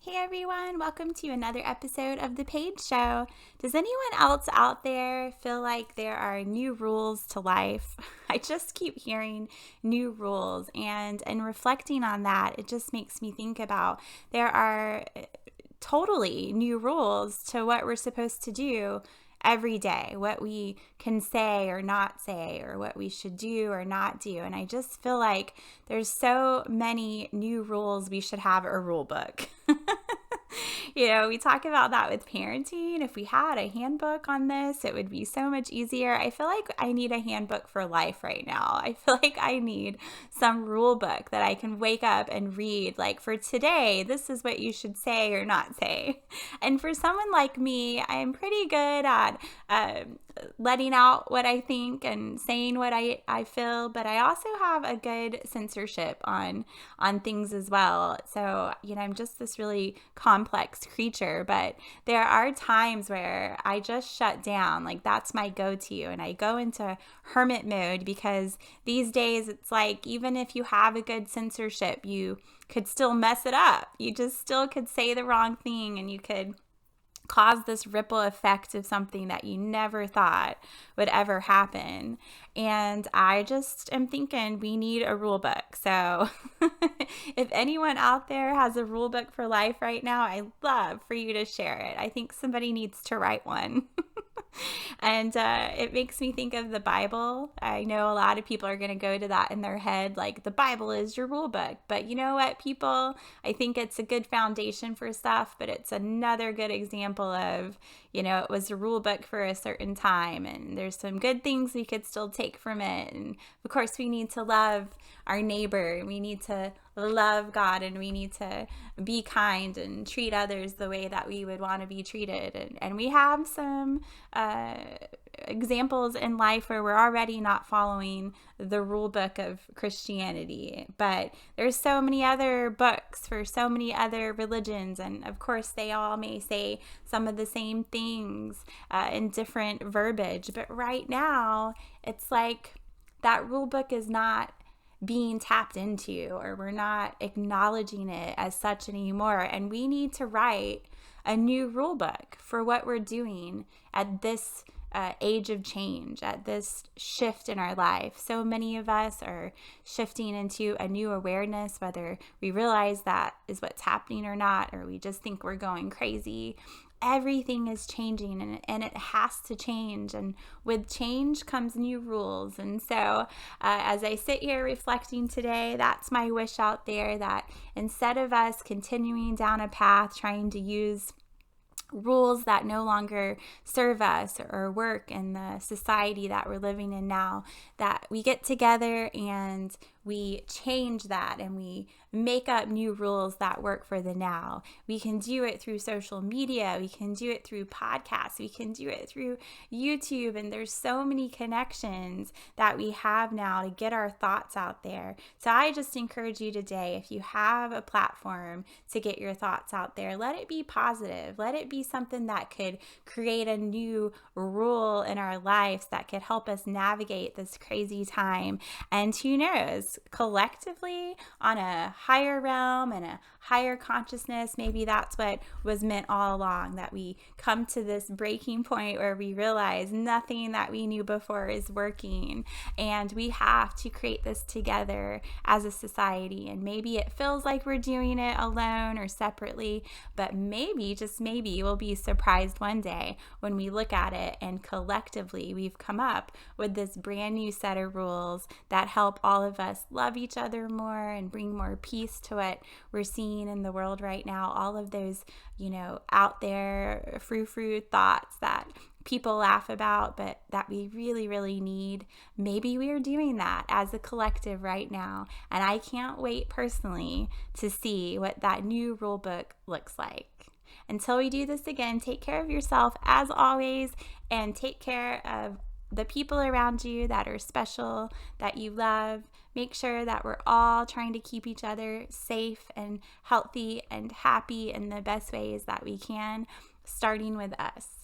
Hey everyone, welcome to another episode of the Paige Show. Does anyone else out there feel like there are new rules to life? I just keep hearing new rules, and reflecting on that, it just makes me think about there are totally new rules to what we're supposed to do every day, what we can say or not say, or what we should do or not do. And I just feel like there's so many new rules, we should have a rule book. We talk about that with parenting. If we had a handbook on this, it would be so much easier. I feel like I need a handbook for life right now. I feel like I need some rule book that I can wake up and read. Like, for today, this is what you should say or not say. And for someone like me, I am pretty good at letting out what I think and saying what I feel, but I also have a good censorship on things as well. So, I'm just this really complex creature, but there are times where I just shut down. Like, that's my go-to, and I go into hermit mode, because these days it's like, even if you have a good censorship, you could still mess it up. You just still could say the wrong thing, and you could cause this ripple effect of something that you never thought would ever happen. And I just am thinking we need a rule book. So if anyone out there has a rule book for life right now, I'd love for you to share it. I think somebody needs to write one. And it makes me think of the Bible. I know a lot of people are going to go to that in their head, like the Bible is your rule book. But you know what, people? I think it's a good foundation for stuff, but it's another good example of, it was a rule book for a certain time, and there's some good things we could still take from it. And of course, we need to love our neighbor. We need to love God, and we need to be kind and treat others the way that we would want to be treated. And we have some examples in life where we're already not following the rule book of Christianity, but there's so many other books for so many other religions, and of course they all may say some of the same things in different verbiage, but right now it's like that rule book is not being tapped into, or we're not acknowledging it as such anymore. And we need to write a new rule book for what we're doing at this age of change, at this shift in our life. So many of us are shifting into a new awareness, whether we realize that is what's happening or not, or we just think we're going crazy. Everything is changing, and it has to change. And with change comes new rules. And so as I sit here reflecting today, that's my wish out there, that instead of us continuing down a path trying to use rules that no longer serve us or work in the society that we're living in now, that we get together and we change that and we make up new rules that work for the now. We can do it through social media. We can do it through podcasts. We can do it through YouTube. And there's so many connections that we have now to get our thoughts out there. So I just encourage you today, if you have a platform to get your thoughts out there, let it be positive. Let it be something that could create a new rule in our lives that could help us navigate this crazy time. And who knows, collectively on a higher realm and a higher consciousness, maybe that's what was meant all along, that we come to this breaking point where we realize nothing that we knew before is working, and we have to create this together as a society. And maybe it feels like we're doing it alone or separately, but maybe, just maybe, we'll be surprised one day when we look at it and collectively we've come up with this brand new set of rules that help all of us love each other more and bring more peace to what we're seeing in the world right now. All of those, out there frou-frou thoughts that people laugh about, but that we really, really need. Maybe we are doing that as a collective right now. And I can't wait personally to see what that new rule book looks like. Until we do this again, take care of yourself as always, and take care of the people around you that are special, that you love. Make sure that we're all trying to keep each other safe and healthy and happy in the best ways that we can, starting with us.